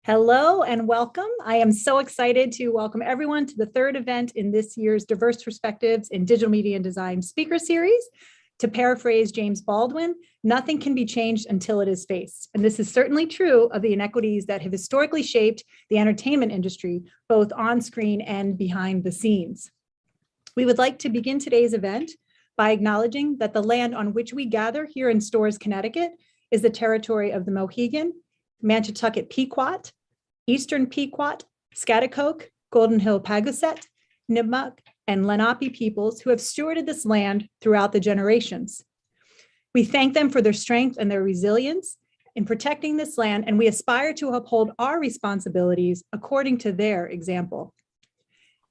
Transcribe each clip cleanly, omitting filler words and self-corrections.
Hello and welcome. I am so excited to welcome everyone to the third event in this year's Diverse Perspectives in Digital Media and Design speaker series. To paraphrase James Baldwin, nothing can be changed until it is faced. And this is certainly true of the inequities that have historically shaped the entertainment industry, both on screen and behind the scenes. We would like to begin today's event by acknowledging that the land on which we gather here in Storrs, Connecticut, is the territory of the Mohegan, Mantutucket Pequot, Eastern Pequot, Schaghticoke, Golden Hill Pagooset, Nipmuc, and Lenape peoples who have stewarded this land throughout the generations. We thank them for their strength and their resilience in protecting this land, and we aspire to uphold our responsibilities according to their example.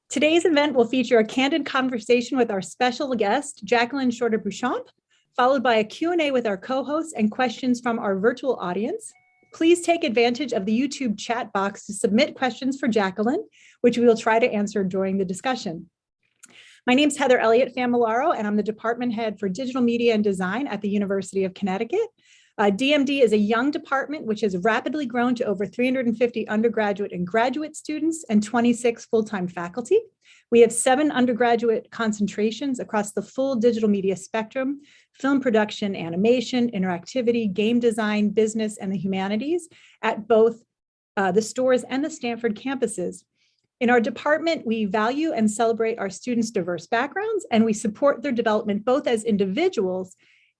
Today's event will feature a candid conversation with our special guest, Jacqueline Shorter-Beauchamp, followed by a Q&A with our co-hosts and questions from our virtual audience. Please take advantage of the YouTube chat box to submit questions for Jacqueline, which we will try to answer during the discussion. My name is Heather Elliott Familaro, and I'm the department head for digital media and design at the University of Connecticut. DMD is a young department which has rapidly grown to over 350 undergraduate and graduate students and 26 full-time faculty. We have 7 undergraduate concentrations across the full digital media spectrum: film production, animation, interactivity, game design, business, and the humanities at both the Storrs and the Stanford campuses. In our department, we value and celebrate our students' diverse backgrounds, and we support their development both as individuals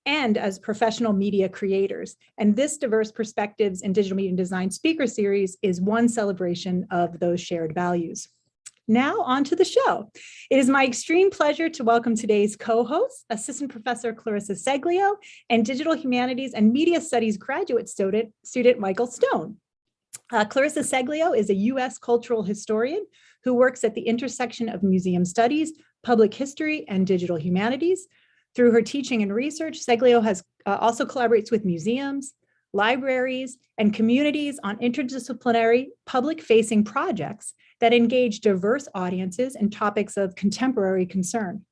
and as professional media creators. And this Diverse Perspectives in Digital Media and Design speaker series is one celebration of those shared values. Now on to the show. It is my extreme pleasure to welcome today's co-host, Assistant Professor Clarissa Seglio, and Digital Humanities and Media Studies graduate student Michael Stone. Clarissa Seglio is a U.S. cultural historian who works at the intersection of museum studies, public history, and digital humanities. Through her teaching and research, Seglio has also collaborates with museums, libraries, and communities on interdisciplinary public-facing projects that engage diverse audiences in topics of contemporary concern.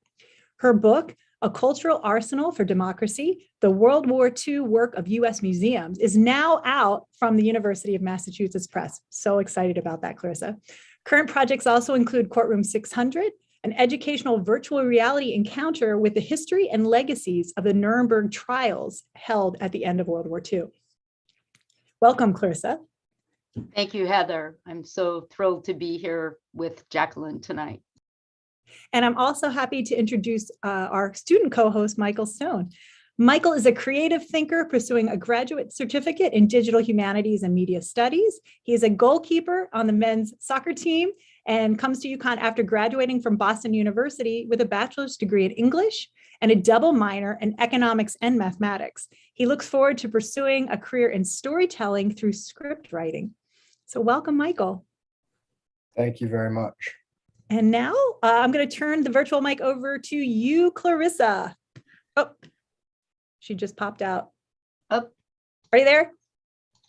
Her book, A Cultural Arsenal for Democracy, the World War II Work of U.S. Museums, is now out from the University of Massachusetts Press. So excited about that, Clarissa. Current projects also include Courtroom 600, an educational virtual reality encounter with the history and legacies of the Nuremberg trials held at the end of World War II. Welcome, Clarissa. Thank you, Heather. I'm so thrilled to be here with Jacqueline tonight. And I'm also happy to introduce our student co-host, Michael Stone. Michael is a creative thinker pursuing a graduate certificate in digital humanities and media studies. He is a goalkeeper on the men's soccer team and comes to UConn after graduating from Boston University with a bachelor's degree in English and a double minor in economics and mathematics. He looks forward to pursuing a career in storytelling through script writing. So welcome, Michael. Thank you very much. And now I'm going to turn the virtual mic over to you, Clarissa. Oh, she just popped out. Oh, are you there?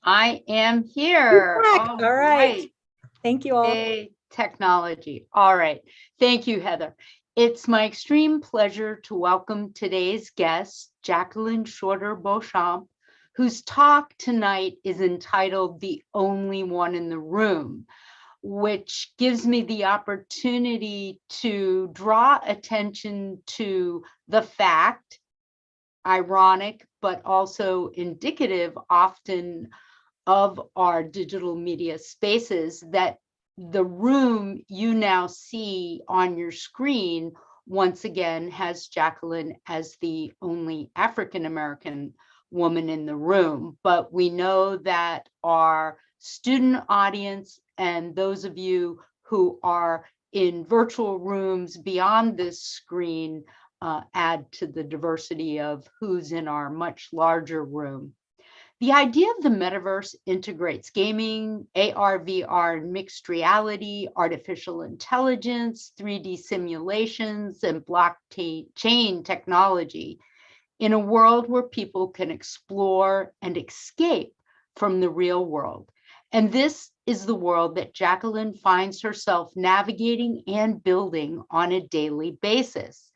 I am here. All right. Thank you all. Hey, technology. All right. Thank you, Heather. It's my extreme pleasure to welcome today's guest, Jacqueline Shorter-Beauchamp, whose talk tonight is entitled The Only One in the Room, which gives me the opportunity to draw attention to the fact, ironic, but also indicative often of our digital media spaces, that the room you now see on your screen once again has Jacqueline as the only African-American woman in the room. But we know that our student audience and those of you who are in virtual rooms beyond this screen add to the diversity of who's in our much larger room. The idea of the metaverse integrates gaming, AR, VR, and mixed reality, artificial intelligence, 3D simulations, and blockchain technology in a world where people can explore and escape from the real world. And this is the world that Jacqueline finds herself navigating and building on a daily basis.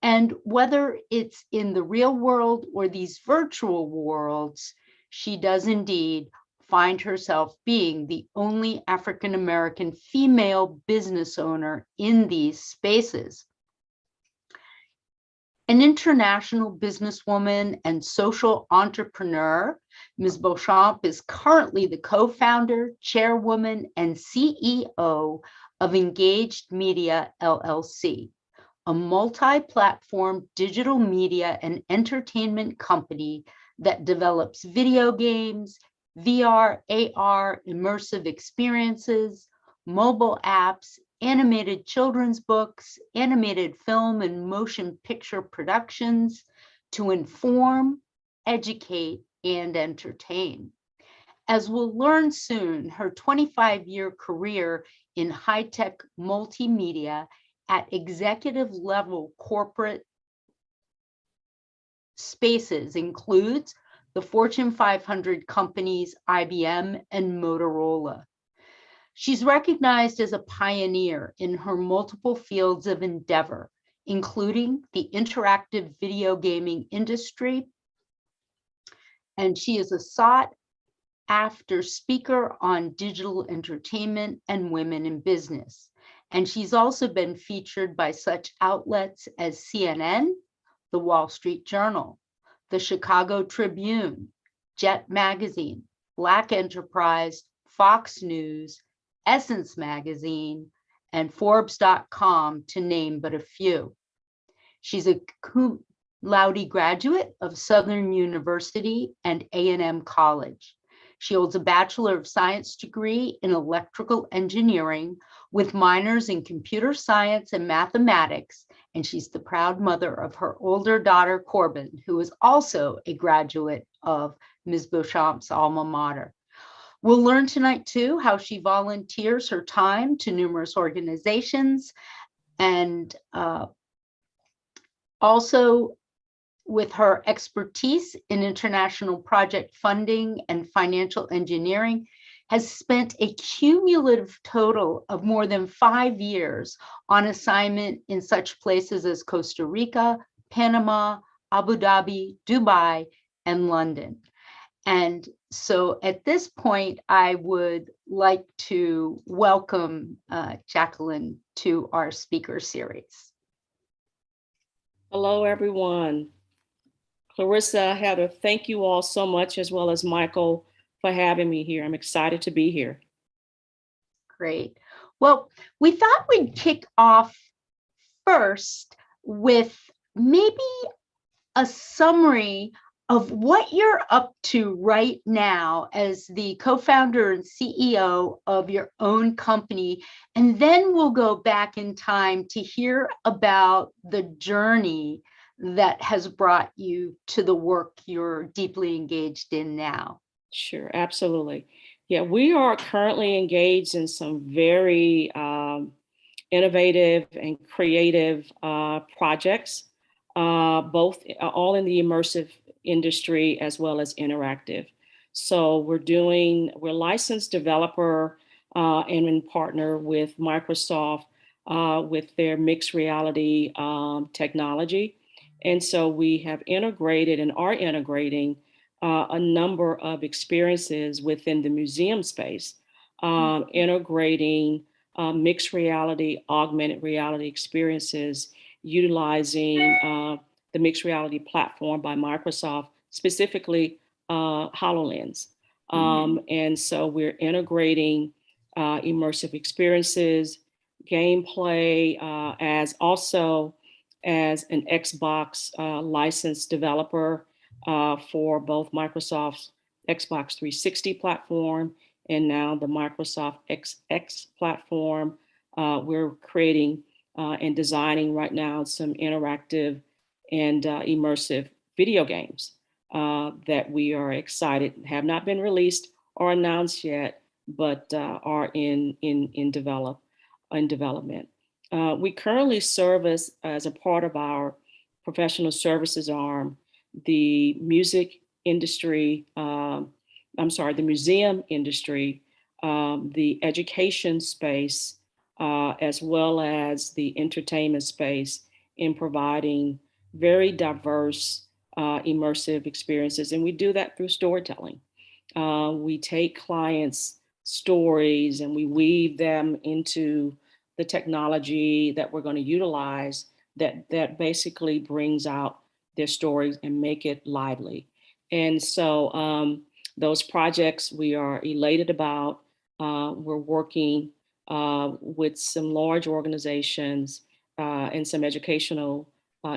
And whether it's in the real world or these virtual worlds, she does indeed find herself being the only African-American female business owner in these spaces. An international businesswoman and social entrepreneur, Ms. Beauchamp is currently the co-founder, chairwoman, and CEO of Engaged Media, LLC, a multi-platform digital media and entertainment company that develops video games, VR, AR, immersive experiences, mobile apps, animated children's books, animated film and motion picture productions to inform, educate, and entertain. As we'll learn soon, her 25-year career in high-tech multimedia at executive level corporate spaces includes the Fortune 500 companies IBM and Motorola. She's recognized as a pioneer in her multiple fields of endeavor, including the interactive video gaming industry, and she is a sought-after speaker on digital entertainment and women in business. And she's also been featured by such outlets as CNN, The Wall Street Journal, The Chicago Tribune, Jet Magazine, Black Enterprise, Fox News, Essence Magazine, and Forbes.com, to name but a few. She's a cum laude graduate of Southern University and A&M College. She holds a Bachelor of Science degree in electrical engineering with minors in computer science and mathematics, and she's the proud mother of her older daughter, Corbin, who is also a graduate of Ms. Beauchamp's alma mater. We'll learn tonight, too, how she volunteers her time to numerous organizations, and also with her expertise in international project funding and financial engineering, has spent a cumulative total of more than 5 years on assignment in such places as Costa Rica, Panama, Abu Dhabi, Dubai, and London. And so at this point, I would like to welcome Jacqueline to our speaker series. Hello, everyone. Clarissa, Heather, thank you all so much, as well as Michael, for having me here. I'm excited to be here. Great. Well, we thought we'd kick off first with maybe a summary of what you're up to right now as the co-founder and CEO of your own company. And then we'll go back in time to hear about the journey that has brought you to the work you're deeply engaged in now. Sure, absolutely. Yeah, we are currently engaged in some very innovative and creative projects, both all in the immersive industry as well as interactive. So we're licensed developer and in partner with Microsoft with their mixed reality technology. And so we have integrated and are integrating a number of experiences within the museum space, integrating mixed reality, augmented reality experiences, utilizing the mixed reality platform by Microsoft, specifically HoloLens. And so we're integrating immersive experiences, gameplay, as an Xbox licensed developer for both Microsoft's Xbox 360 platform and now the Microsoft XX platform. We're creating and designing right now some interactive and immersive video games that we are excited, have not been released or announced yet, but are in development. We currently service, as a part of our professional services arm, the music industry, the museum industry, the education space, as well as the entertainment space, in providing very diverse immersive experiences. And we do that through storytelling. We take clients' stories and we weave them into the technology that we're going to utilize that basically brings out their stories and make it lively. And so those projects we are elated about. We're working with some large organizations and some educational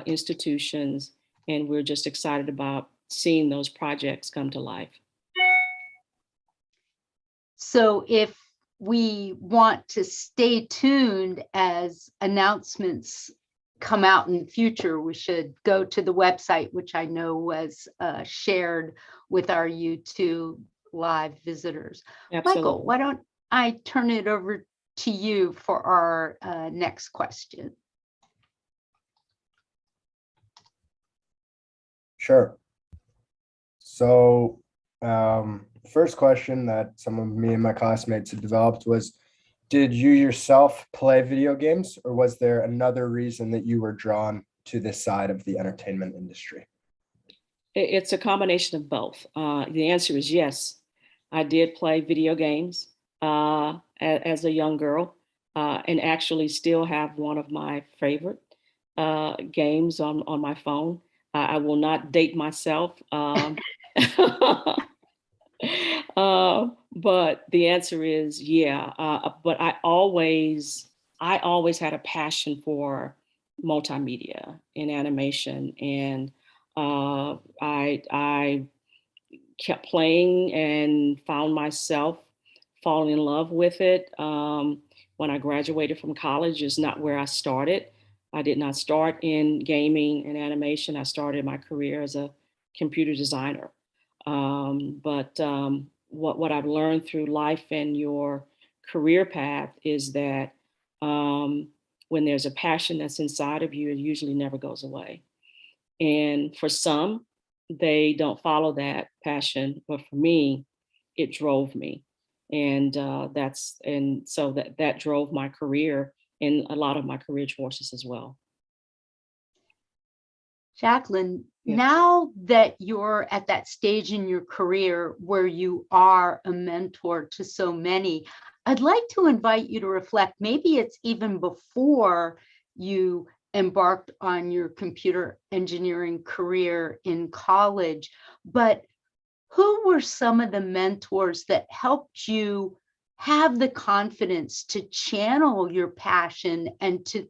institutions, and we're just excited about seeing those projects come to life. So if we want to stay tuned as announcements come out in the future, we should go to the website, which I know was shared with our YouTube live visitors. Absolutely. Michael, why don't I turn it over to you for our next question? Sure. So first question that some of me and my classmates had developed was, did you yourself play video games, or was there another reason that you were drawn to this side of the entertainment industry? It's a combination of both. The answer is yes. I did play video games as a young girl, and actually still have one of my favorite games on my phone. I will not date myself. But the answer is yeah. But I always had a passion for multimedia and animation, and I kept playing and found myself falling in love with it. When I graduated from college, is not where I started. I did not start in gaming and animation. I started my career as a computer designer. But what I've learned through life and your career path is that when there's a passion that's inside of you, it usually never goes away. And for some, they don't follow that passion, but for me, it drove me, and so that drove my career and a lot of my career choices as well. Jacqueline, Yes. now that you're at that stage in your career where you are a mentor to so many, I'd like to invite you to reflect. Maybe it's even before you embarked on your computer engineering career in college, but who were some of the mentors that helped you have the confidence to channel your passion and to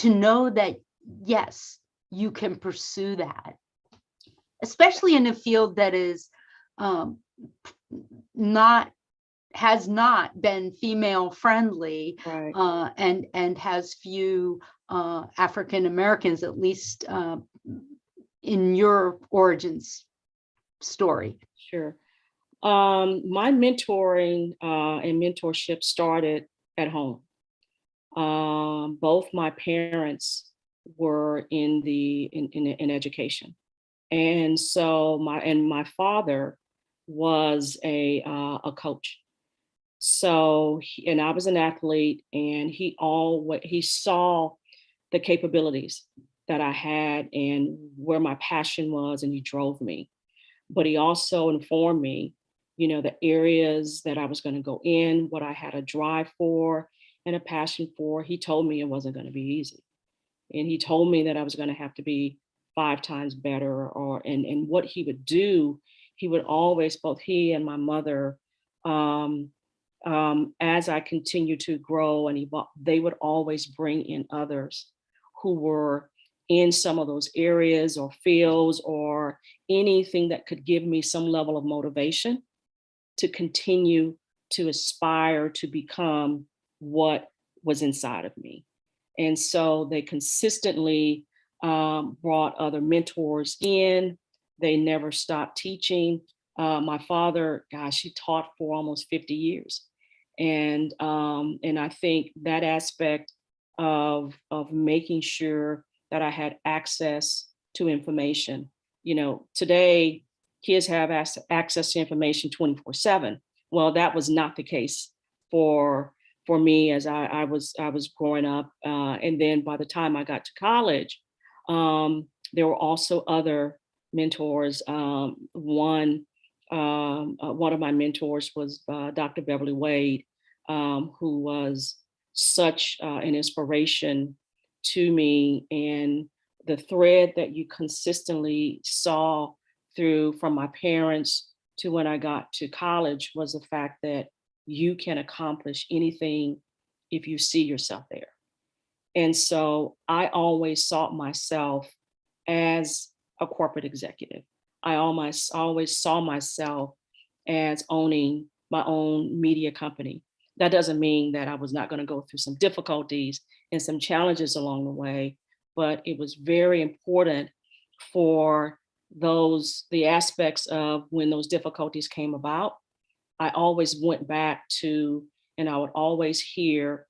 know that, yes, you can pursue that, especially in a field that is has not been female friendly, Right. and has few African Americans, at least in your origins story. Sure. My mentoring and mentorship started at home. Both my parents were in education, and so my father was a coach. So and I was an athlete, and he saw the capabilities that I had and where my passion was, and he drove me. But he also informed me, the areas that I was going to go in, what I had a drive for and a passion for. He told me it wasn't going to be easy. And he told me that I was going to have to be 5 times better, and what he would do, he would always, both he and my mother, as I continued to grow and evolve, they would always bring in others who were in some of those areas or fields or anything that could give me some level of motivation to continue to aspire to become what was inside of me. And so they consistently brought other mentors in. They never stopped teaching. My father, gosh, he taught for almost 50 years. And I think that aspect of making sure that I had access to information. Today kids have access to information 24/7. Well, that was not the case for me as I was growing up. And then by the time I got to college, there were also other mentors. One One of my mentors was Dr. Beverly Wade, who was such an inspiration to me. And the thread that you consistently saw through from my parents to when I got to college was the fact that you can accomplish anything if you see yourself there. And so I always saw myself as a corporate executive. I always saw myself as owning my own media company. That doesn't mean that I was not going to go through some difficulties and some challenges along the way, but it was very important for the aspects of when those difficulties came about. I always went back to, and I would always hear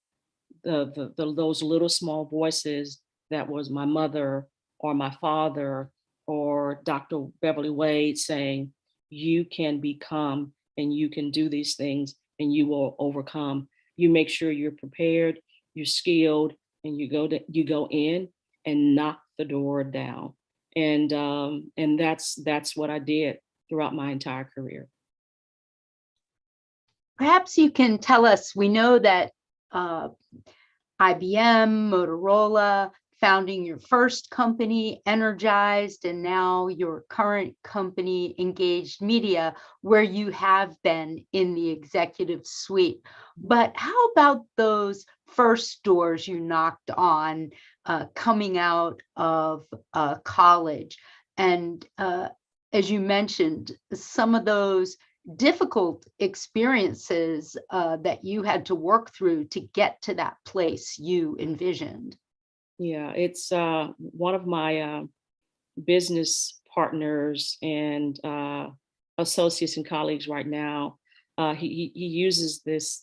those little small voices that was my mother or my father or Dr. Beverly Wade saying, you can become and you can do these things and you will overcome. You make sure you're prepared, you're skilled, and you go in and knock the door down. And that's what I did throughout my entire career. Perhaps you can tell us, we know that IBM, Motorola, founding your first company, Energized, and now your current company, Engaged Media, where you have been in the executive suite. But how about those first doors you knocked on coming out of college? And as you mentioned, some of those difficult experiences that you had to work through to get to that place you envisioned. Yeah, it's one of my business partners and associates and colleagues right now. He uses this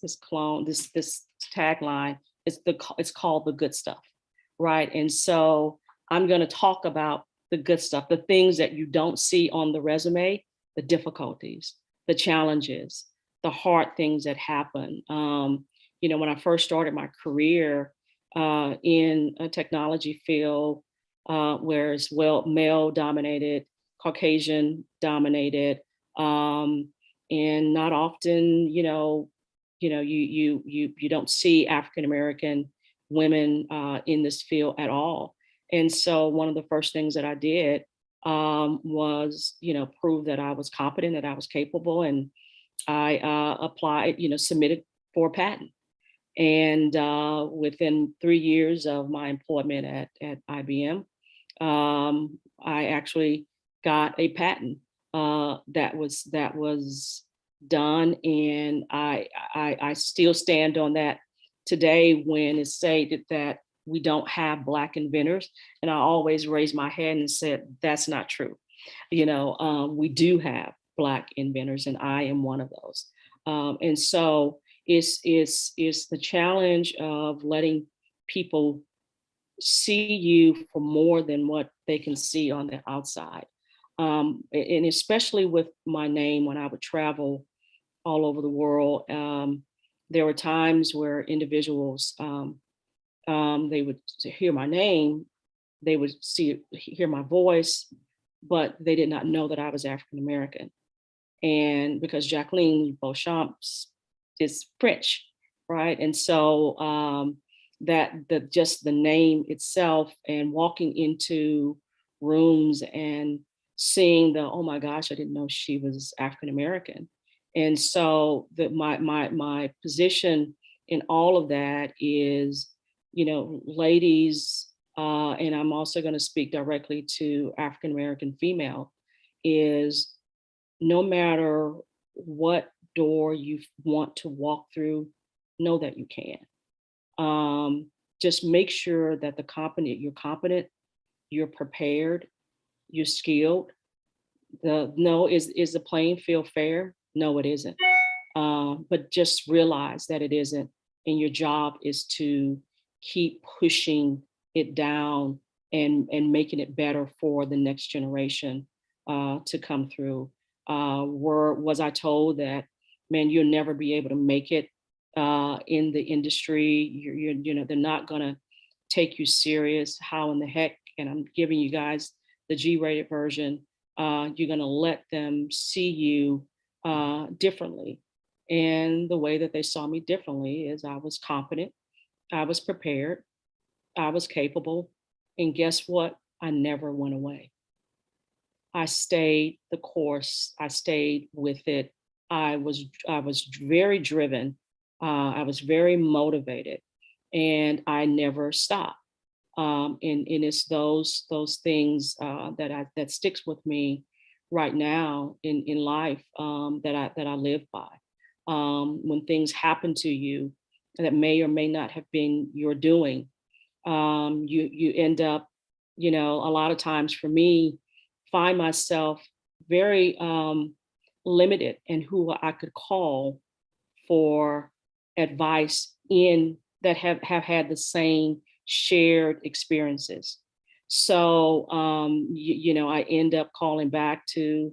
tagline. It's called the good stuff, right? And so I'm going to talk about the good stuff, the things that you don't see on the resume, the difficulties, the challenges, the hard things that happen. When I first started my career in a technology field, where it's male dominated, Caucasian dominated, and not often, you don't see African American women in this field at all. And so one of the first things that I did was, prove that I was competent, that I was capable, and I applied, submitted for a patent. And within 3 years of my employment at IBM, I actually got a patent that was done, and I still stand on that today when it's stated that we don't have Black inventors, and I always raise my hand and said that's not true. We do have Black inventors, and I am one of those. And so it's the challenge of letting people see you for more than what they can see on the outside. And especially with my name, when I would travel all over the world, there were times where individuals, they would hear my name, they would hear my voice, but they did not know that I was African American. And because Jacqueline Beauchamp is French, right? And so just the name itself, and walking into rooms and seeing oh my gosh, I didn't know she was African American. And so my position in all of that is, ladies, and I'm also going to speak directly to African American female, is no matter what door you want to walk through, know that you can. Just make sure that you're competent, you're prepared, you're skilled. Is the playing field fair? No, it isn't. But just realize that it isn't. And your job is to keep pushing it down and making it better for the next generation to come through. Was I told that, man, you'll never be able to make it in the industry? They're not gonna take you serious. How in the heck? And I'm giving you guys the G-rated version. You're gonna let them see you differently. And the way that they saw me differently is I was confident, I was prepared, I was capable. And guess what? I never went away. I stayed the course. I stayed with it. I was very driven. I was very motivated, and I never stopped. And it's those things that sticks with me right now in life, that I live by. When things happen to you that may or may not have been your doing, you end up, a lot of times for me, find myself very limited in who I could call for advice in that have had the same shared experiences. So I end up calling back to,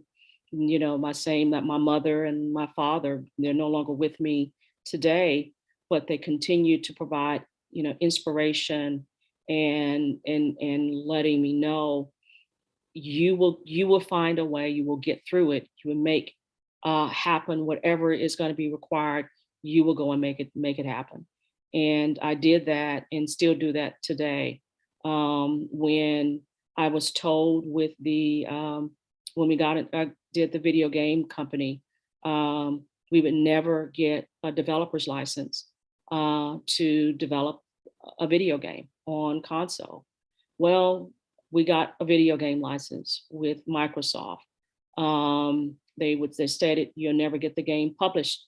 that my mother and my father, they're no longer with me today, but they continue to provide, inspiration and letting me know you will find a way, you will get through it, you will make happen whatever is going to be required, you will go and make it happen. And I did that and still do that today. When I was told with the when we got it, I did the video game company, we would never get a developer's license to develop a video game on console. Well, we got a video game license with Microsoft. They stated you'll never get the game published,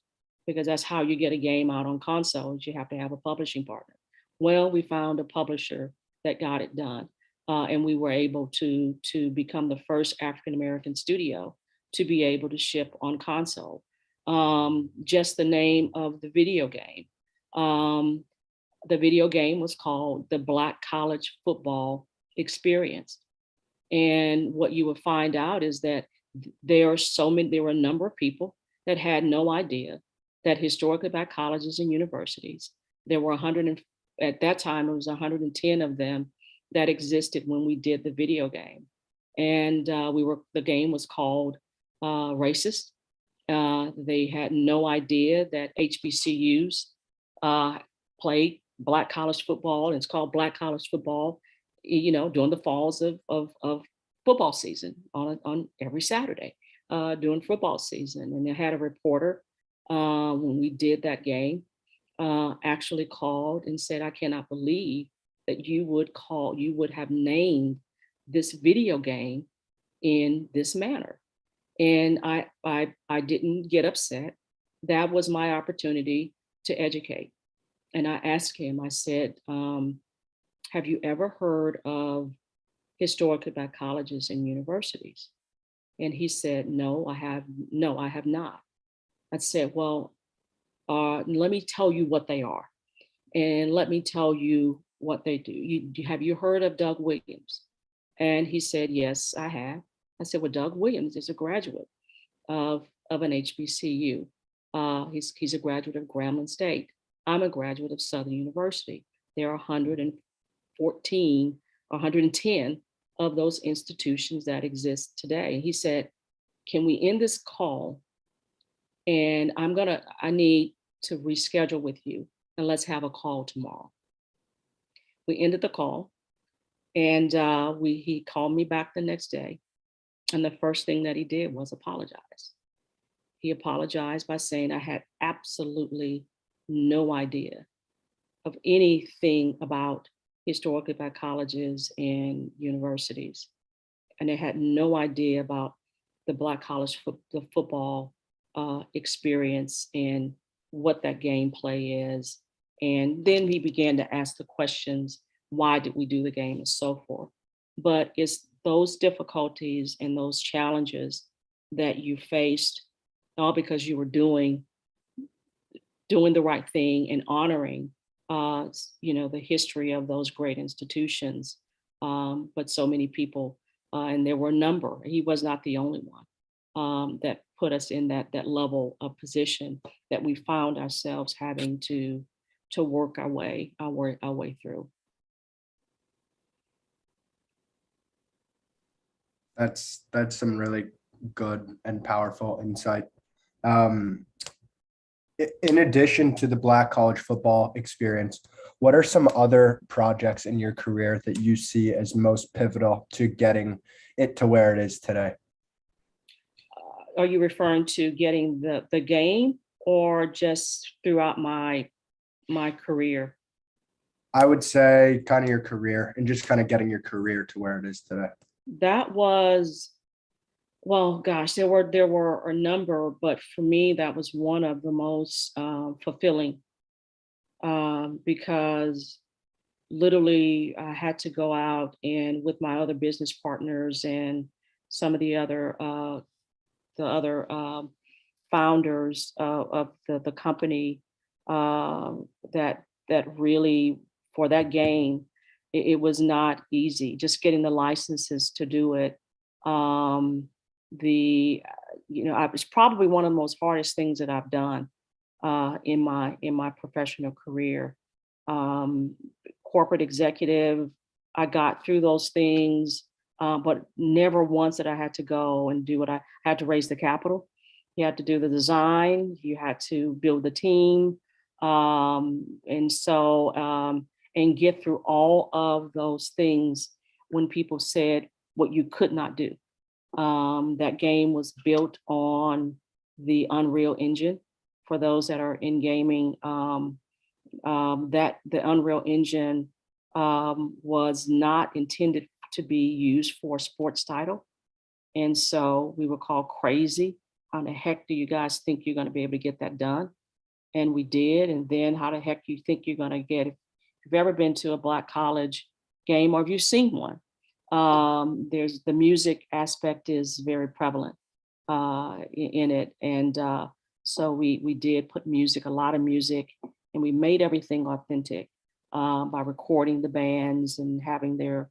because that's how you get a game out on consoles. You have to have a publishing partner. Well, we found a publisher that got it done, and we were able to become the first African American studio to be able to ship on console. Just the name of the video game. The video game was called the Black College Football Experience. And what you would find out is that there were a number of people that had no idea that historically black colleges and universities, there were at that time, it was 110 of them that existed when we did the video game. And the game was called Racist. They had no idea that HBCUs played black college football, and it's called Black College Football, during the falls of football season on every Saturday during football season. And they had a reporter when we did that game actually called and said, I cannot believe that you would have named this video game in this manner. And I didn't get upset. That was my opportunity to educate. And I asked him, I said, have you ever heard of historically black colleges and universities? And he said, no, I have not. I said, well, let me tell you what they are. And let me tell you what they do. Have you heard of Doug Williams? And he said, yes, I have. I said, well, Doug Williams is a graduate of an HBCU. He's a graduate of Grambling State. I'm a graduate of Southern University. There are 114 or 110 of those institutions that exist today. And he said, can we end this call? And I need to reschedule with you, and let's have a call tomorrow. We ended the call, and he called me back the next day. And the first thing that he did was apologize. He apologized by saying I had absolutely no idea of anything about historically black colleges and universities. And they had no idea about the Black College the football experience and what that gameplay is. And then he began to ask the questions, why did we do the game and so forth. But it's those difficulties and those challenges that you faced, all because you were doing the right thing and honoring the history of those great institutions. But so many people, and there were a number, he was not the only one, that put us in that level of position that we found ourselves having to work our way through. That's some really good and powerful insight. Um, in addition to the Black college football experience, what are some other projects in your career that you see as most pivotal to getting it to where it is today? Are you referring to getting the game or just throughout my career? I would say kind of your career and just kind of getting your career to where it is today. That was, well, gosh, there were a number, but for me, that was one of the most fulfilling because literally I had to go out and with my other business partners and some of the other founders of the company that really for that game, it was not easy. Just getting the licenses to do it. It's probably one of the most hardest things that I've done in my professional career. Corporate executive, I got through those things, but never once that I had to go and do what I had to raise the capital. You had to do the design, you had to build the team. And get through all of those things when people said what you could not do. That game was built on the Unreal Engine. For those that are in gaming, that the Unreal Engine was not intended to be used for a sports title. And so we were called crazy. How the heck do you guys think you're going to be able to get that done? And we did. And then how the heck do you think you're going to get it? If you've ever been to a Black college game or if you've seen one, there's the music aspect is very prevalent in it. And so we did put music, a lot of music, and we made everything authentic by recording the bands and having their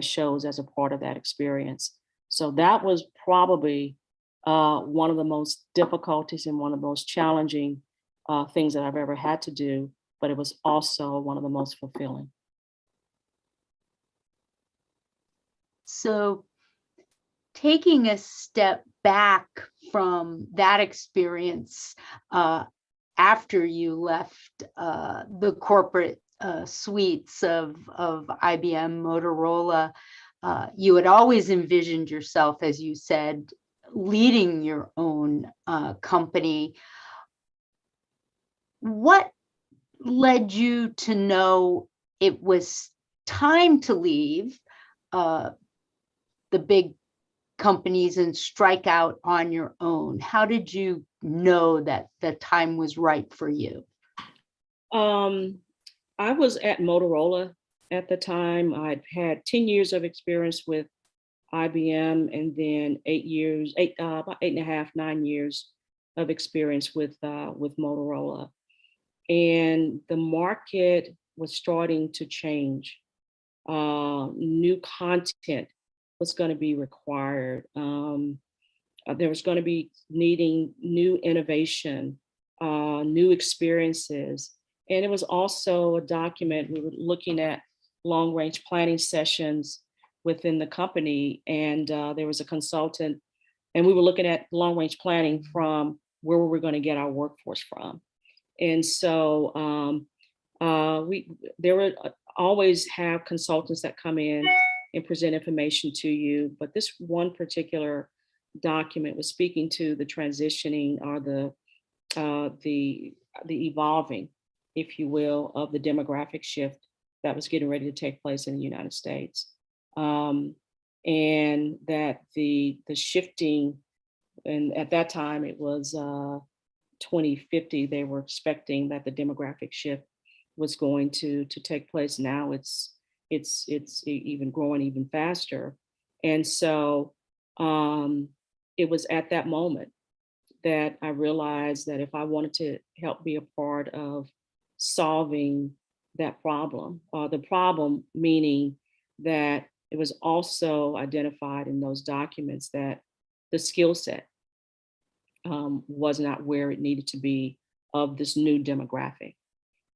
shows as a part of that experience. So that was probably one of the most difficulties and one of the most challenging things that I've ever had to do, but it was also one of the most fulfilling. So taking a step back from that experience after you left the corporate suites of IBM, Motorola, you had always envisioned yourself, as you said, leading your own company. What led you to know it was time to leave the big companies and strike out on your own? How did you know that the time was right for you? I was at Motorola at the time. I'd had 10 years of experience with IBM and then about 8.5, 9 years of experience with Motorola. And the market was starting to change. New content was going to be required. There was going to be needing new innovation, new experiences. And it was also a document. We were looking at long-range planning sessions within the company. And there was a consultant, and we were looking at long-range planning from where we were going to get our workforce from. And so there were always have consultants that come in and present information to you. But this one particular document was speaking to the transitioning or the evolving, if you will, of the demographic shift that was getting ready to take place in the United States. And that the shifting, and at that time it was 2050, they were expecting that the demographic shift was going to take place. Now it's even growing even faster. And so it was at that moment that I realized that if I wanted to help be a part of solving that problem, the problem meaning that it was also identified in those documents that the skill set was not where it needed to be of this new demographic.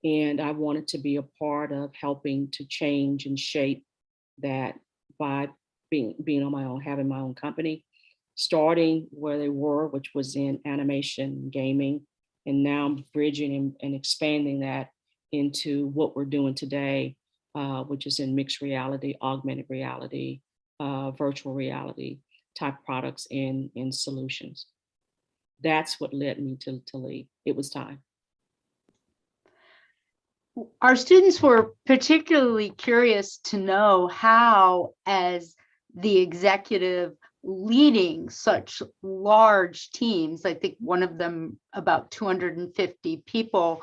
And I wanted to be a part of helping to change and shape that by being on my own, having my own company. starting where they were, which was in animation, gaming, and now bridging and expanding that into what we're doing today, which is in mixed reality, augmented reality, virtual reality type products and solutions. That's what led me to leave. It was time. Our students were particularly curious to know how, as the executive leading such large teams, I think one of them about 250 people,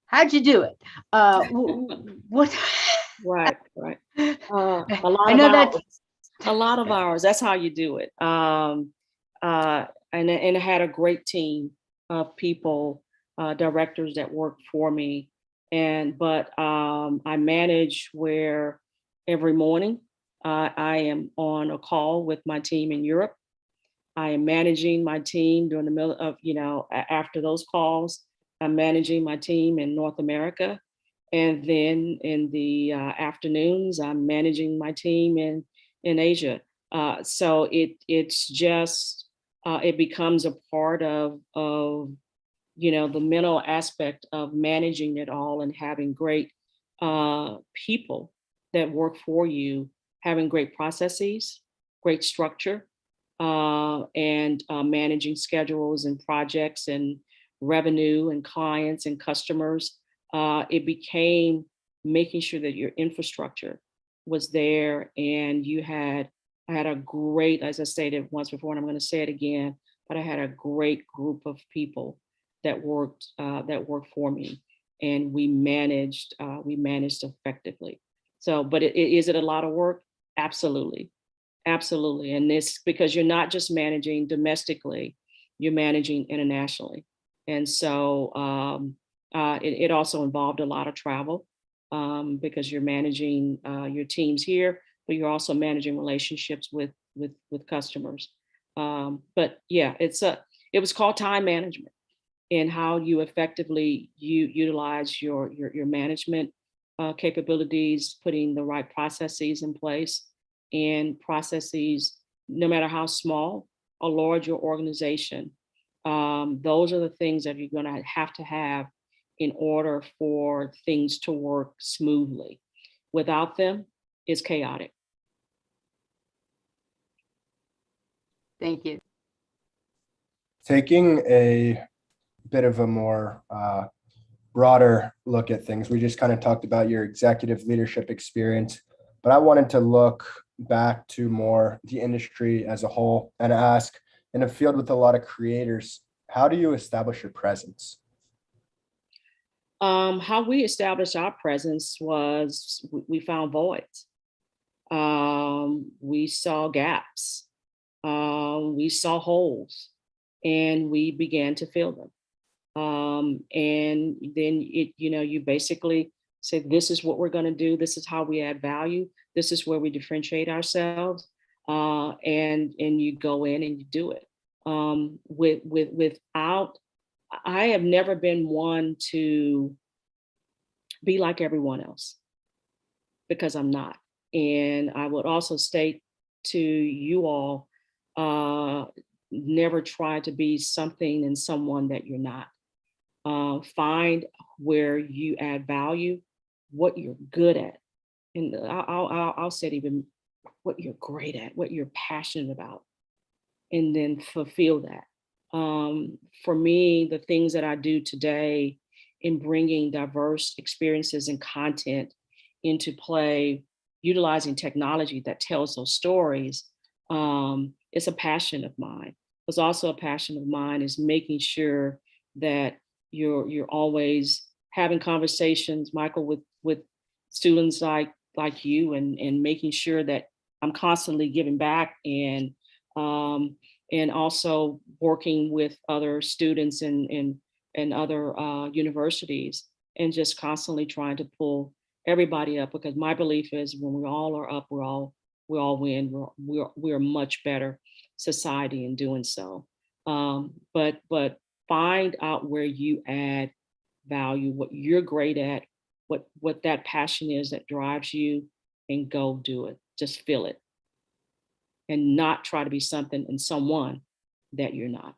how'd you do it? What? Right. A lot I of know hours. that's A lot of hours. That's how you do it. And I had a great team of people, directors that worked for me. But I manage where every morning I am on a call with my team in Europe. I am managing my team during the middle of, after those calls, I'm managing my team in North America. And then in the afternoons, I'm managing my team in Asia. So it's just, it becomes a part of the mental aspect of managing it all and having great people that work for you, having great processes, great structure, and managing schedules and projects and revenue and clients and customers. It became making sure that your infrastructure was there and I had a great, as I stated once before, and I'm going to say it again, but I had a great group of people that worked for me, and we managed effectively. So, but is it a lot of work? Absolutely. Absolutely. And this, because you're not just managing domestically, you're managing internationally. And so it also involved a lot of travel because you're managing your teams here, but you're also managing relationships with customers. But yeah, it was called time management and how you effectively utilize your management capabilities, putting the right processes in place, and processes, no matter how small or large your organization, those are the things that you're going to have in order for things to work smoothly. Without them, it's chaotic. Thank you. Taking a bit of a more broader look at things, we just kind of talked about your executive leadership experience, but I wanted to look back to more the industry as a whole and ask, in a field with a lot of creators, how do you establish your presence? How we established our presence was we found voids. We saw gaps. We saw holes, and we began to fill them. And then you basically say, this is what we're going to do. This is how we add value. This is where we differentiate ourselves. And you go in and you do it. Without, I have never been one to be like everyone else, because I'm not. And I would also state to you all, never try to be something and someone that you're not. Find where you add value, what you're good at. And I'll say even what you're great at, what you're passionate about, and then fulfill that. For me, the things that I do today in bringing diverse experiences and content into play, utilizing technology that tells those stories, it's a passion of mine. It's also a passion of mine is making sure that you're always having conversations, Michael, with students like you, and making sure that I'm constantly giving back, and also working with other students and other universities, and just constantly trying to pull everybody up, because my belief is when we all are up, we all win. We're a much better society in doing so. But find out where you add value, what you're great at, what that passion is that drives you, and go do it. Just feel it. and not try to be something and someone that you're not.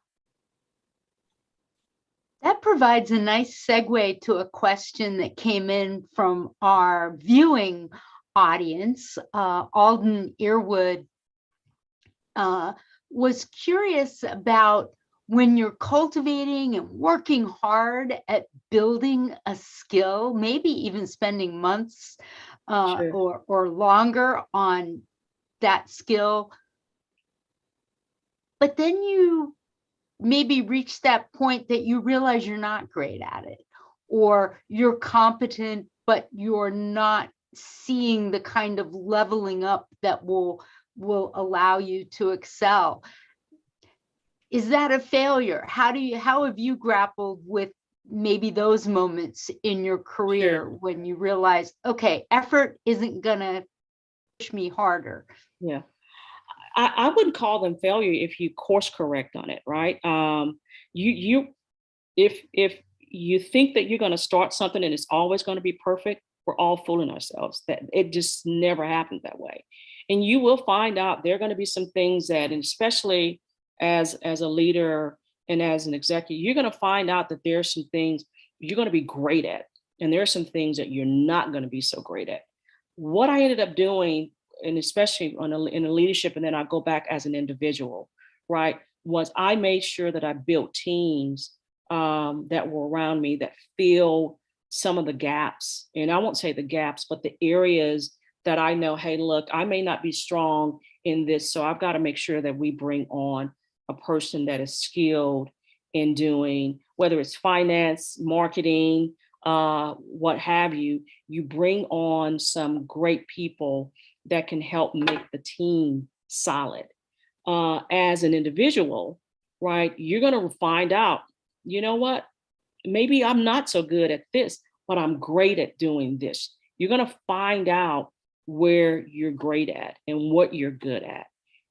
That provides a nice segue to a question that came in from our viewing audience. Alden Earwood was curious about when you're cultivating and working hard at building a skill, maybe even spending months Sure. or longer on that skill, but then you maybe reach that point that you realize you're not great at it, or you're competent, but you're not seeing the kind of leveling up that will allow you to excel. Is that a failure? How have you grappled with maybe those moments in your career Sure. when you realize, okay, effort isn't gonna push me harder? Yeah. I wouldn't call them failure if you course correct on it, right? If you think that you're going to start something and it's always going to be perfect, we're all fooling ourselves. That it just never happens that way. And you will find out there are going to be some things that, and especially as a leader and as an executive, you're going to find out that there are some things you're going to be great at, and there are some things that you're not going to be so great at. What I ended up doing, and especially in a leadership, and then I go back as an individual, right, was I made sure that I built teams that were around me that fill some of the gaps. And I won't say the gaps, but the areas that I know, hey, look, I may not be strong in this, so I've got to make sure that we bring on a person that is skilled in doing, whether it's finance, marketing, what have you. You bring on some great people that can help make the team solid. As an individual, right, you're going to find out, you know what, maybe I'm not so good at this, but I'm great at doing this. You're going to find out where you're great at and what you're good at.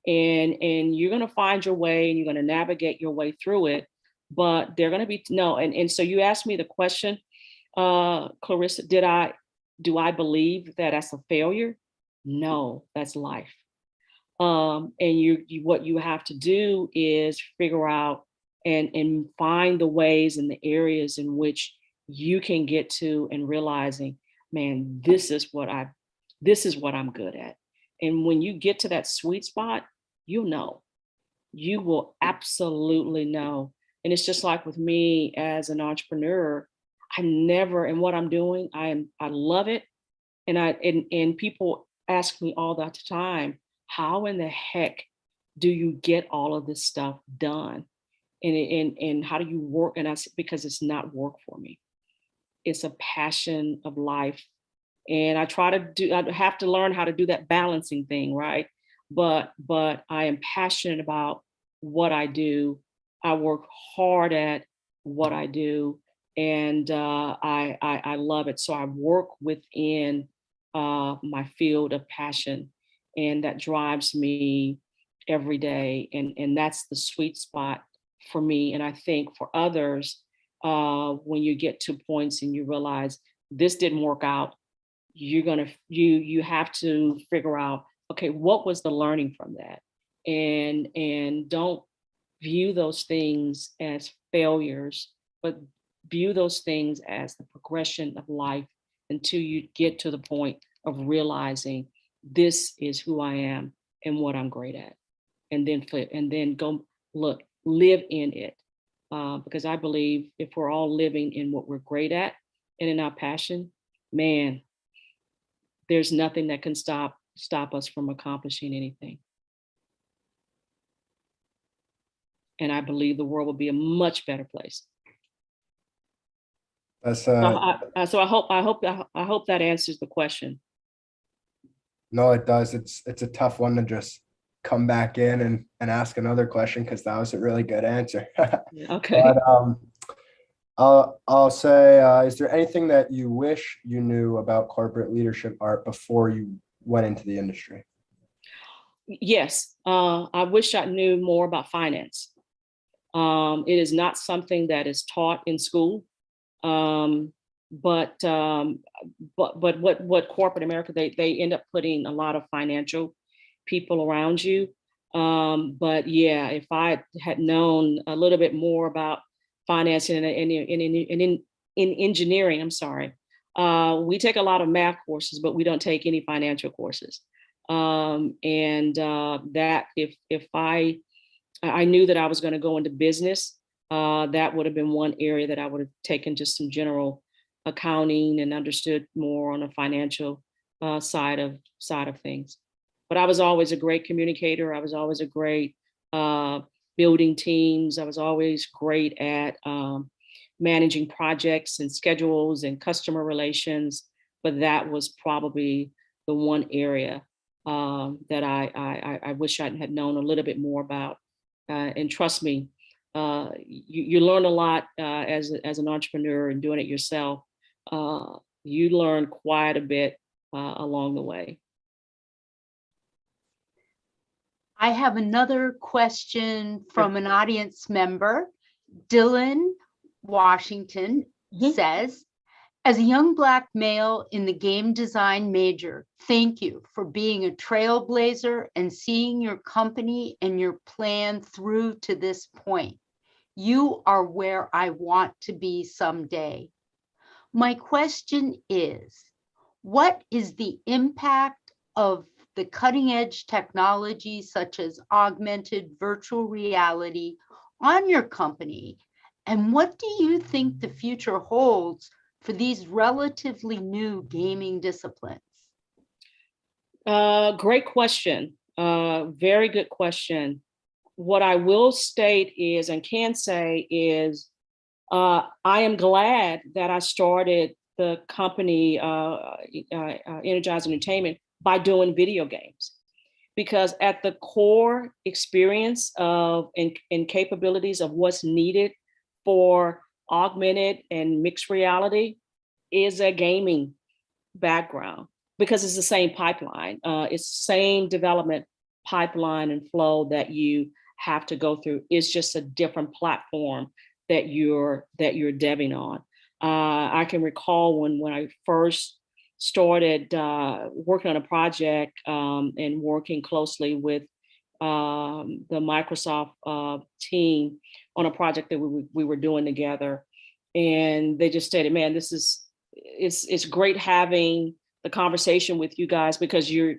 And you're going to find your way, and you're going to navigate your way through it. But they're going to be, no. And so you asked me the question, Clarissa, do I believe that that's a failure? No, that's life. And what you have to do is figure out and find the ways and the areas in which you can get to and realizing, man, this is what I'm good at. And when you get to that sweet spot, you will absolutely know. And it's just like with me as an entrepreneur, and what I'm doing, I love it. And people ask me all the time, how in the heck do you get all of this stuff done? And how do you work? And I said, because it's not work for me. It's a passion of life. And I have to learn how to do that balancing thing, right? But I am passionate about what I do. I work hard at what I do, and I love it. So I work within my field of passion, and that drives me every day. And that's the sweet spot for me. And I think for others, when you get to points and you realize this didn't work out, you have to figure out, okay, what was the learning from that? And don't view those things as failures, but view those things as the progression of life until you get to the point of realizing this is who I am and what I'm great at. And then go live in it. Because I believe if we're all living in what we're great at and in our passion, man, there's nothing that can stop us from accomplishing anything. And I believe the world will be a much better place. That's So I hope that answers the question. no, it does. It's a tough one to just come back in and ask another question, because that was a really good answer. Okay. But I'll say, is there anything that you wish you knew about corporate leadership art before you went into the industry? Yes, I wish I knew more about finance. It is not something that is taught in school. But what corporate America, they end up putting a lot of financial people around you. But yeah, if I had known a little bit more about financing and in engineering, I'm sorry, we take a lot of math courses, but we don't take any financial courses. That if I knew that I was going to go into business, that would have been one area that I would have taken just some general accounting and understood more on the financial side of things. But I was always a great communicator. I was always a great building teams. I was always great at managing projects and schedules and customer relations. But that was probably the one area that I wish I had known a little bit more about. And trust me, you learn a lot as an entrepreneur and doing it yourself. You learn quite a bit along the way. I have another question from an audience member. Dylan Washington says, as a young Black male in the game design major, thank you for being a trailblazer and seeing your company and your plan through to this point. You are where I want to be someday. My question is, what is the impact of the cutting edge technology such as augmented virtual reality on your company? And what do you think the future holds for these relatively new gaming disciplines? Great question. Very good question. What I will state is, and can say is, I am glad that I started the company, Energized Entertainment, by doing video games, because at the core experience of and capabilities of what's needed for augmented and mixed reality is a gaming background, because it's the same pipeline. It's the same development pipeline and flow that you have to go through. It's just a different platform that you're deving on. I can recall when I first started working on a project and working closely with the Microsoft team on a project that we were doing together, and they just stated, "Man, it's great having the conversation with you guys because you're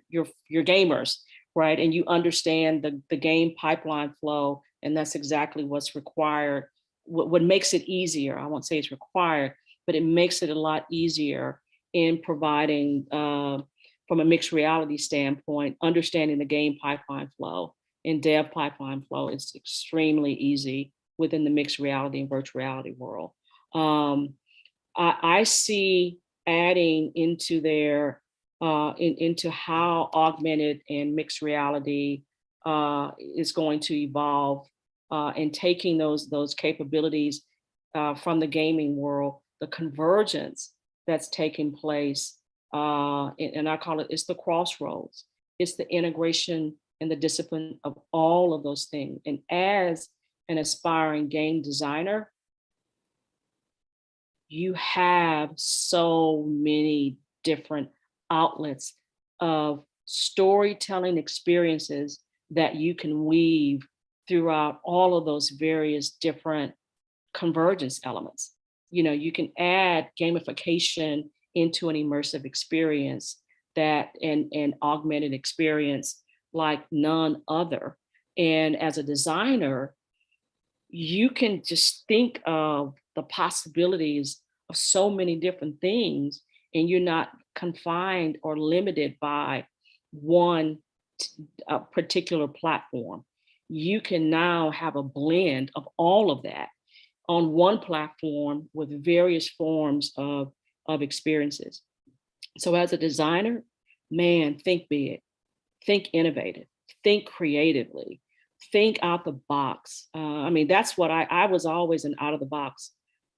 gamers, right? And you understand the game pipeline flow, and that's exactly what's required. What makes it easier, I won't say it's required, but it makes it a lot easier in providing, from a mixed reality standpoint, understanding the game pipeline flow and dev pipeline flow is extremely easy within the mixed reality and virtual reality world. I see adding into their, into how augmented and mixed reality is going to evolve, and taking those capabilities from the gaming world, the convergence that's taking place, and I call it's the crossroads. It's the integration and the discipline of all of those things. And as an aspiring game designer, you have so many different outlets of storytelling experiences that you can weave throughout all of those various different convergence elements. You know, you can add gamification into an immersive experience that an augmented experience like none other. And as a designer, you can just think of the possibilities of so many different things, and you're not confined or limited by one particular platform. You can now have a blend of all of that on one platform with various forms of experiences. So as a designer, man, think big, think innovative, think creatively, think out the box. I mean, that's what I was always an out of the box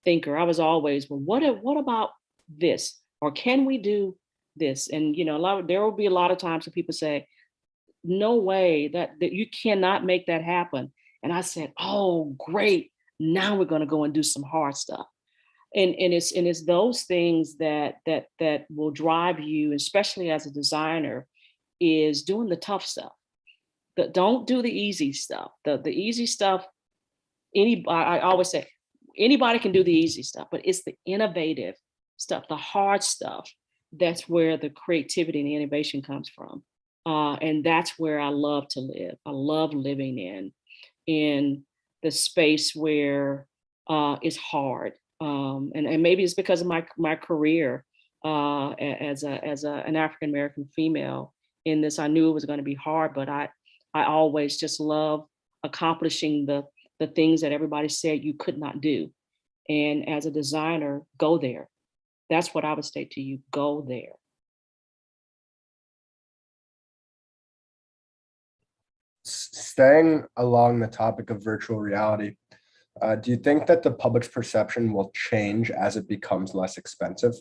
thinker. I was always, well, what about this? Or can we do this? And, you know, there will be a lot of times when people say, no way, that you cannot make that happen. And I said, oh, great. Now we're going to go and do some hard stuff. And it's those things that will drive you, especially as a designer, is doing the tough stuff, don't do the easy stuff. The easy stuff, I always say, anybody can do the easy stuff, but it's the innovative stuff, the hard stuff, that's where the creativity and the innovation comes from. And that's where I love to live. I love living in the space where it's hard. And maybe it's because of my career as an African American female in this. I knew it was going to be hard, but I always just love accomplishing the things that everybody said you could not do. And as a designer, go there. That's what I would say to you, go there. Staying along the topic of virtual reality, do you think that the public's perception will change as it becomes less expensive?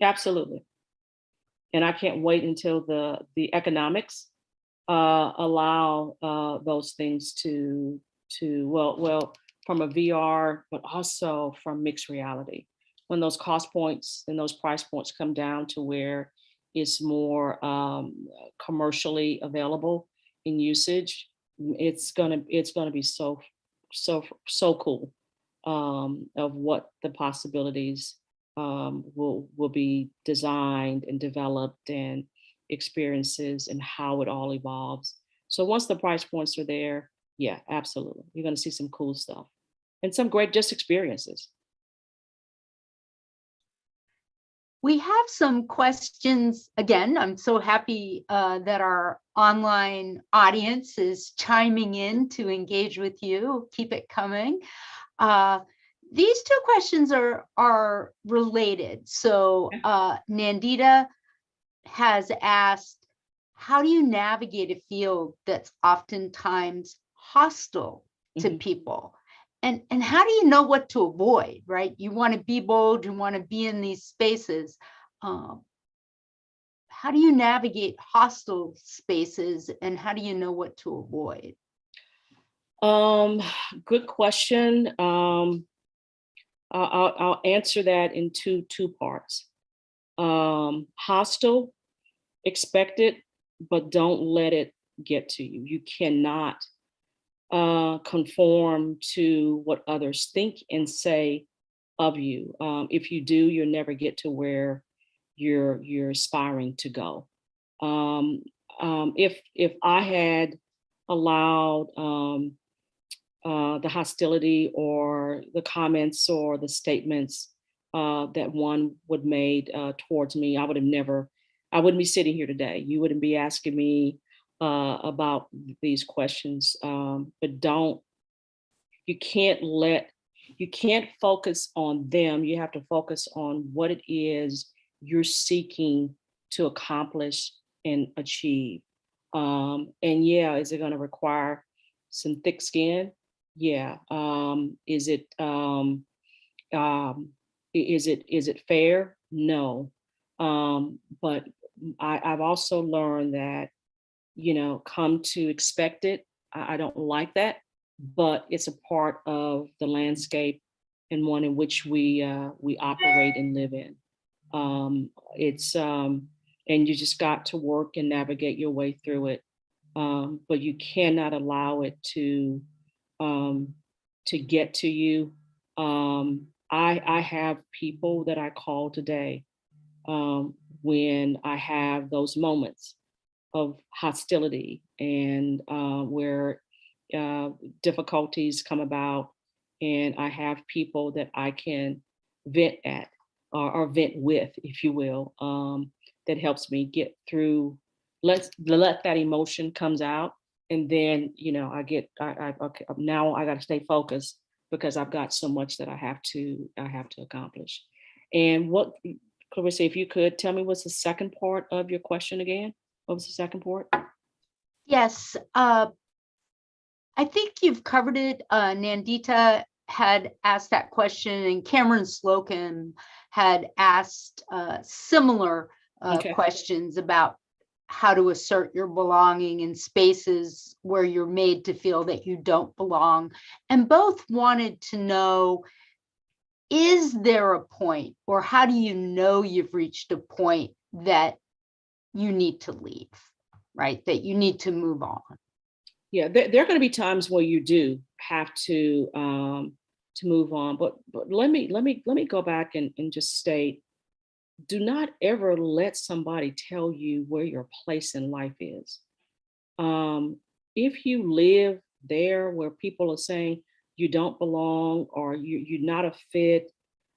Absolutely. And I can't wait until the economics allow those things to well, from a VR, but also from mixed reality. When those cost points and those price points come down to where it's more commercially available in usage, it's gonna be so cool of what the possibilities will be designed and developed, and experiences and how it all evolves. So once the price points are there, yeah, absolutely, you're going to see some cool stuff and some great just experiences. We have some questions. Again, I'm so happy that our online audience is chiming in to engage with you. Keep it coming. These two questions are related. So Nandita has asked, how do you navigate a field that's oftentimes hostile to people? And how do you know what to avoid, right? You want to be bold, you want to be in these spaces. How do you navigate hostile spaces, and how do you know what to avoid? Good question. I'll answer that in two parts. Hostile, expect it, but don't let it get to you. You cannot conform to what others think and say of you. If you do, you'll never get to where you're aspiring to go. If I had allowed the hostility or the comments or the statements that one would made towards me, I wouldn't be sitting here today. You wouldn't be asking me about these questions. But you can't focus on them. You have to focus on what it is you're seeking to accomplish and achieve. And yeah, is it going to require some thick skin? Yeah. Is it fair? No. But I've also learned that, come to expect it. I don't like that, but it's a part of the landscape and one in which we operate and live in. And you just got to work and navigate your way through it. But you cannot allow it to get to you. I have people that I call today when I have those moments of hostility and where difficulties come about, and I have people that I can vent at or vent with, if you will, that helps me get through. Let that emotion comes out, and then okay, now I got to stay focused because I've got so much that I have to accomplish. And what, Clarissa, if you could tell me what's the second part of your question again? What was the second part? Yes, I think you've covered it. Nandita had asked that question, and Cameron Slocum had asked similar questions about how to assert your belonging in spaces where you're made to feel that you don't belong. And both wanted to know, is there a point, or how do you know you've reached a point that you need to leave, right? That you need to move on? Yeah, there are going to be times where you do have to move on. But let me go back and just state, do not ever let somebody tell you where your place in life is. If you live there where people are saying you don't belong or you're not a fit,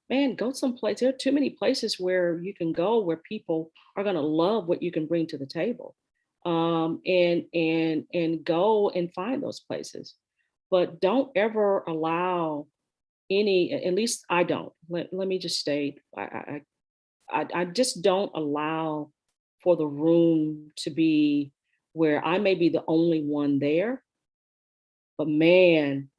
man, go someplace. There are too many places where you can go where people are going to love what you can bring to the table, and go and find those places. But don't ever allow any. At least I don't. Let me just state, I just don't allow for the room to be where I may be the only one there, but man,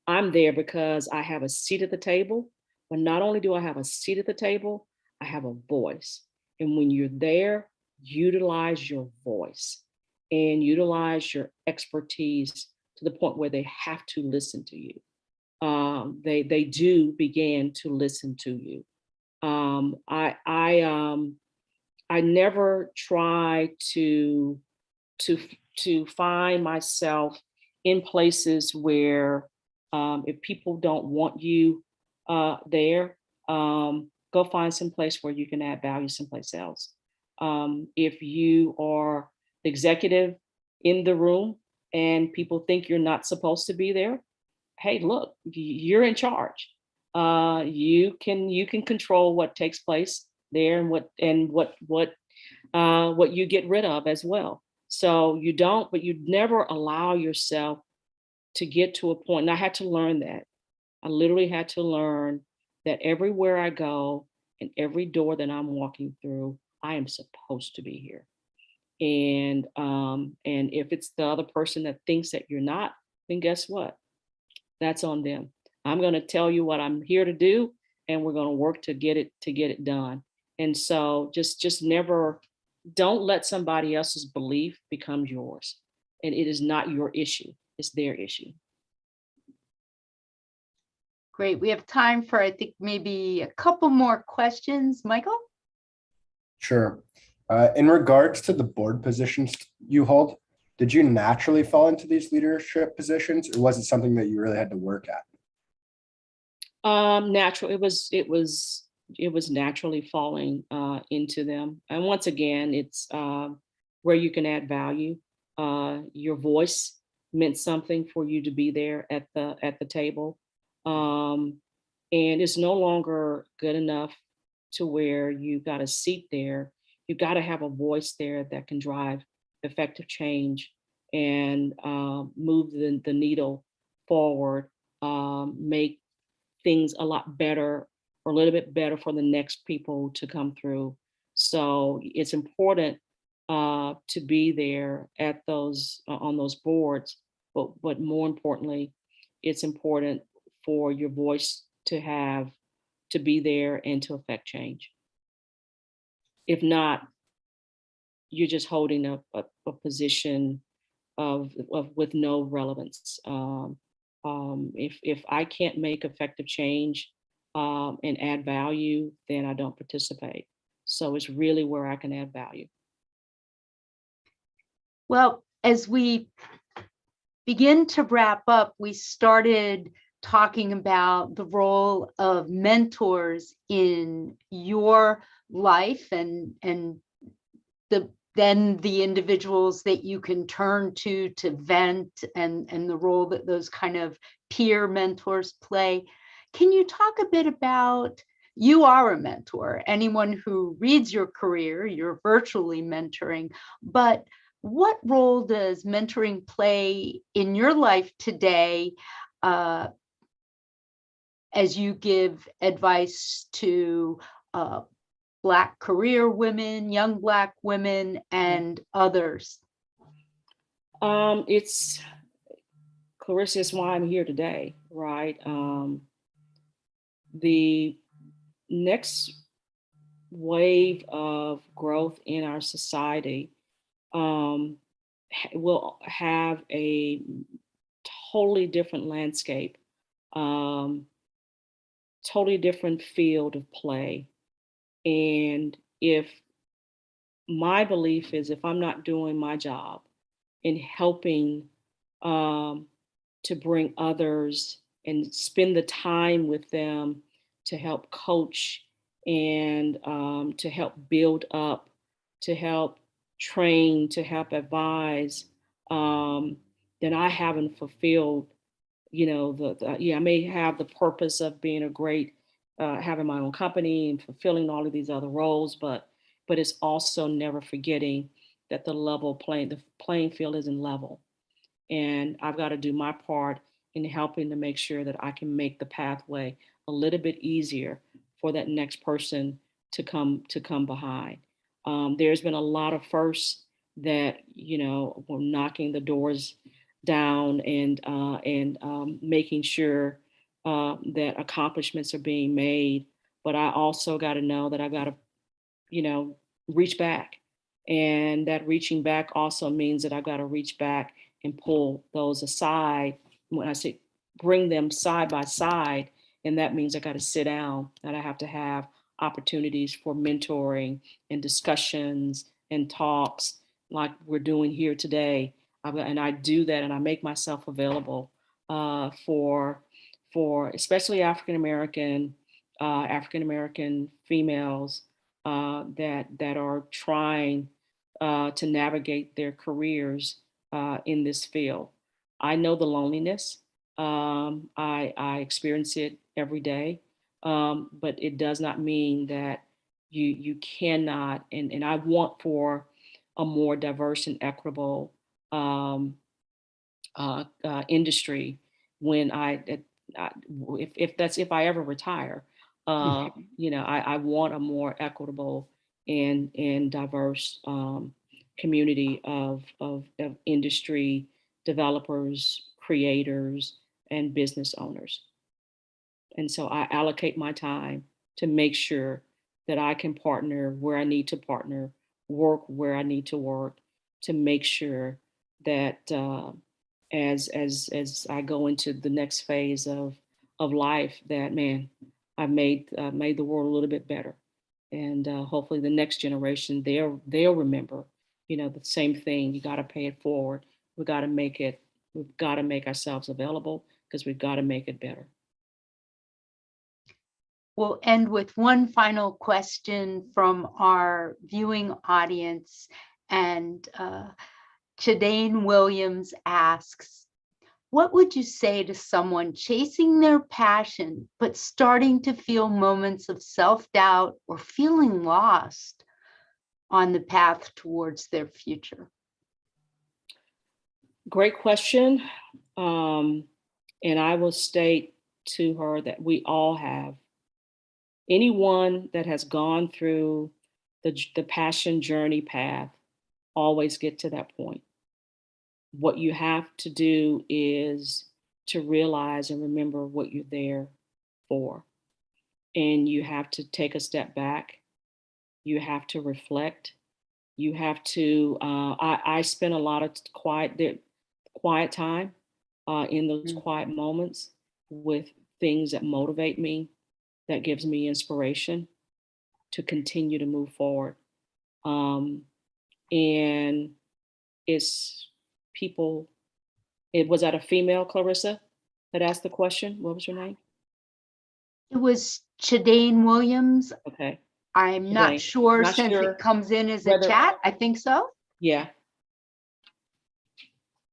I'm there because I have a seat at the table. But not only do I have a seat at the table, I have a voice. And when you're there, utilize your voice and utilize your expertise to the point where they have to listen to you. They do begin to listen to you. I never try to find myself in places where if people don't want you there, go find some place where you can add value someplace else. If you are the executive in the room and people think you're not supposed to be there, hey, look, you're in charge. You can control what takes place there and what you get rid of as well. So you never allow yourself to get to a point. And I had to learn that. I literally had to learn that everywhere I go and every door that I'm walking through, I am supposed to be here. And if it's the other person that thinks that you're not, then guess what? That's on them. I'm going to tell you what I'm here to do, and we're going to work to get it done. And so just never, don't let somebody else's belief become yours. And it is not your issue. It's their issue. Great. We have time for, I think, maybe a couple more questions. Michael? Sure. In regards to the board positions you hold, did you naturally fall into these leadership positions, or was it something that you really had to work at? Natural. It was naturally falling into them. And once again, it's where you can add value. Your voice meant something for you to be there at the table. And it's no longer good enough to where you got a seat there. You got to have a voice there that can drive effective change and move the needle forward, make things a lot better or a little bit better for the next people to come through. So it's important to be there at those on those boards, but more importantly, it's important for your voice to be there and to affect change. If not, you're just holding a position of with no relevance. If I can't make effective change and add value, then I don't participate. So it's really where I can add value. Well, as we begin to wrap up, we started talking about the role of mentors in your life and then the individuals that you can turn to vent and the role that those kind of peer mentors play. Can you talk a bit about, you are a mentor, anyone who reads your career, you're virtually mentoring, but what role does mentoring play in your life today as you give advice to Black career women, young Black women, and others? It's Clarissa, is why I'm here today, right? The next wave of growth in our society will have a totally different landscape, totally different field of play. And if my belief is, if I'm not doing my job in helping to bring others and spend the time with them to help coach and to help build up, to help train, to help advise, then I haven't fulfilled, I may have the purpose of being a great, having my own company and fulfilling all of these other roles, but it's also never forgetting that the playing field isn't level. And I've got to do my part in helping to make sure that I can make the pathway a little bit easier for that next person to come behind. There's been a lot of firsts that were knocking the doors down and making sure that accomplishments are being made. But I also got to know that I've got to reach back, and that reaching back also means that I've got to reach back and pull those aside. When I say bring them side by side, and that means I got to sit down and I have to have opportunities for mentoring and discussions and talks like we're doing here today. And I do that, and I make myself available for especially African American females that are trying to navigate their careers in this field. I know the loneliness. I experience it every day, but it does not mean that you cannot. And I want for a more diverse and equitable industry when if I ever retire. I want a more equitable and diverse community of industry developers, creators, and business owners. And so I allocate my time to make sure that I can partner where I need to partner, work where I need to work, to make sure that as I go into the next phase of life, that I've made the world a little bit better, and hopefully the next generation they'll remember, the same thing. You got to pay it forward. We got to make it. We've got to make ourselves available because we've got to make it better. We'll end with one final question from our viewing audience. And Chadane Williams asks, what would you say to someone chasing their passion, but starting to feel moments of self-doubt or feeling lost on the path towards their future? Great question. And I will state to her that we all have. Anyone that has gone through the passion journey path always get to that point. What you have to do is to realize and remember what you're there for. And you have to take a step back. You have to reflect. You have to, I spend a lot of quiet time in those quiet moments with things that motivate me, that gives me inspiration to continue to move forward. And it's people, was that a female, Clarissa, that asked the question? What was your name? It was Chadane Williams. Okay. I'm not sure since it comes in as a chat. I think so. Yeah.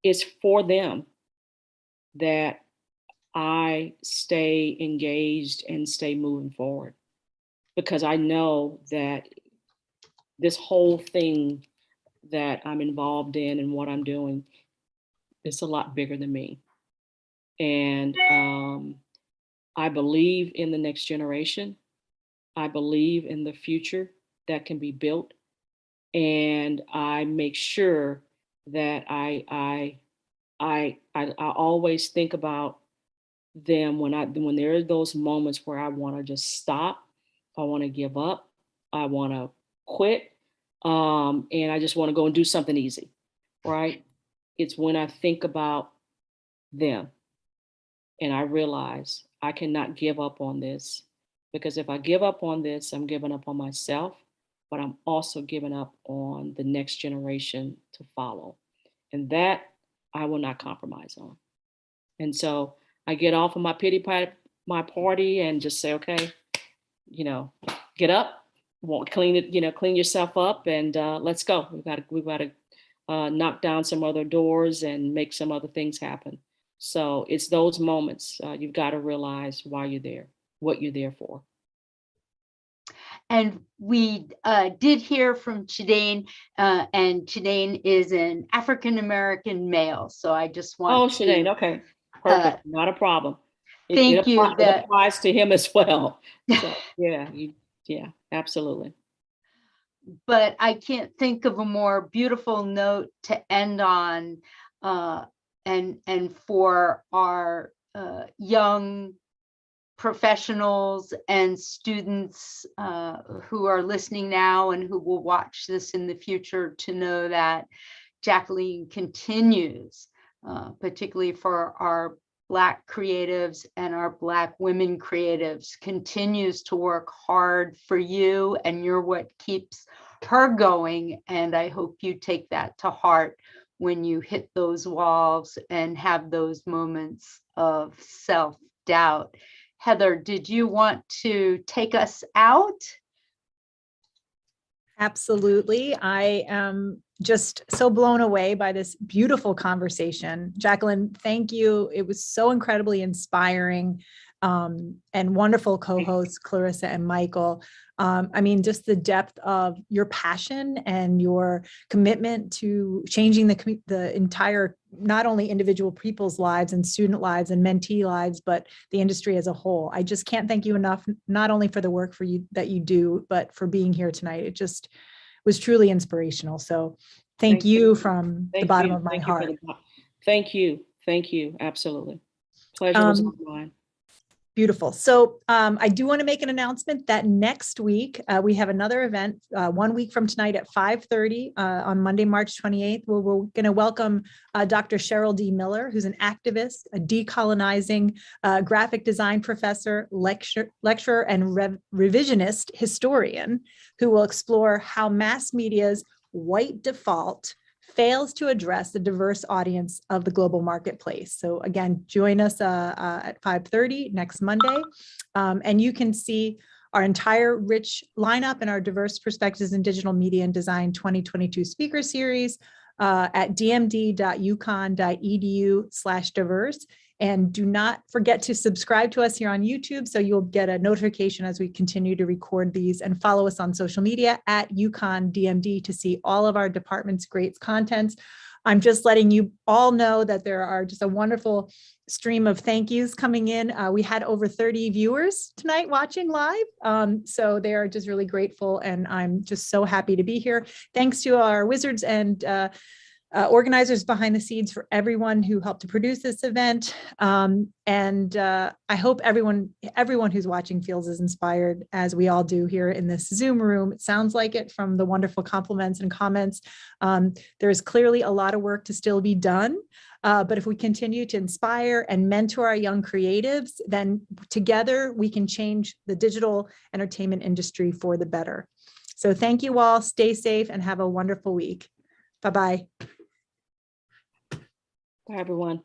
It's for them that I stay engaged and stay moving forward, because I know that this whole thing that I'm involved in and what I'm doing is a lot bigger than me. And I believe in the next generation. I believe in the future that can be built. And I make sure that I always think about them when there are those moments where I want to just stop, I want to give up, I want to quit, and I just want to go and do something easy, right? It's when I think about them and I realize I cannot give up on this, because if I give up on this, I'm giving up on myself, but I'm also giving up on the next generation to follow. And that I will not compromise on. And so I get off of my pity party and just say, okay, get up, clean it, clean yourself up, and let's go. We've got to knock down some other doors and make some other things happen. So it's those moments you've got to realize why you're there, what you're there for. And we did hear from Chidane, and Chidane is an African-American male. So I just want Chidane, okay, perfect, not a problem. Thank you. It applies to him as well. So, yeah, absolutely. But I can't think of a more beautiful note to end on, and for our young professionals and students who are listening now and who will watch this in the future to know that Jacqueline continues, particularly for our Black creatives and our Black women creatives, continues to work hard for you, and you're what keeps her going. And I hope you take that to heart when you hit those walls and have those moments of self-doubt. Heather, did you want to take us out? Absolutely. I am just so blown away by this beautiful conversation. Jacqueline, thank you. It was so incredibly inspiring, and wonderful co-hosts, Clarissa and Michael. I mean, just the depth of your passion and your commitment to changing the entire, not only individual people's lives and student lives and mentee lives, but the industry as a whole. I just can't thank you enough, not only for the work that you do, but for being here tonight. It just was truly inspirational. So thank you from the bottom of my heart. Thank you. Absolutely. Pleasure was all mine. Beautiful. So I do want to make an announcement that next week we have another event 1 week from tonight at 5:30 on Monday, March 28th, where we're going to welcome Dr. Cheryl D. Miller, who's an activist, a decolonizing graphic design professor, lecturer, and revisionist historian, who will explore how mass media's white default fails to address the diverse audience of the global marketplace. So again, join us at 5:30 next Monday. And you can see our entire rich lineup and our diverse perspectives in digital media and design 2022 speaker series at dmd.uconn.edu/diverse. And do not forget to subscribe to us here on YouTube, so you'll get a notification as we continue to record these, and follow us on social media at UConn DMD to see all of our department's great contents. I'm just letting you all know that there are just a wonderful stream of thank yous coming in. We had over 30 viewers tonight watching live. So they are just really grateful, and I'm just so happy to be here. Thanks to our wizards and organizers behind the scenes, for everyone who helped to produce this event. I hope everyone who's watching feels as inspired as we all do here in this Zoom room. It sounds like it from the wonderful compliments and comments. There's clearly a lot of work to still be done. But if we continue to inspire and mentor our young creatives, then together we can change the digital entertainment industry for the better. So thank you all. Stay safe and have a wonderful week. Bye-bye. Bye, everyone.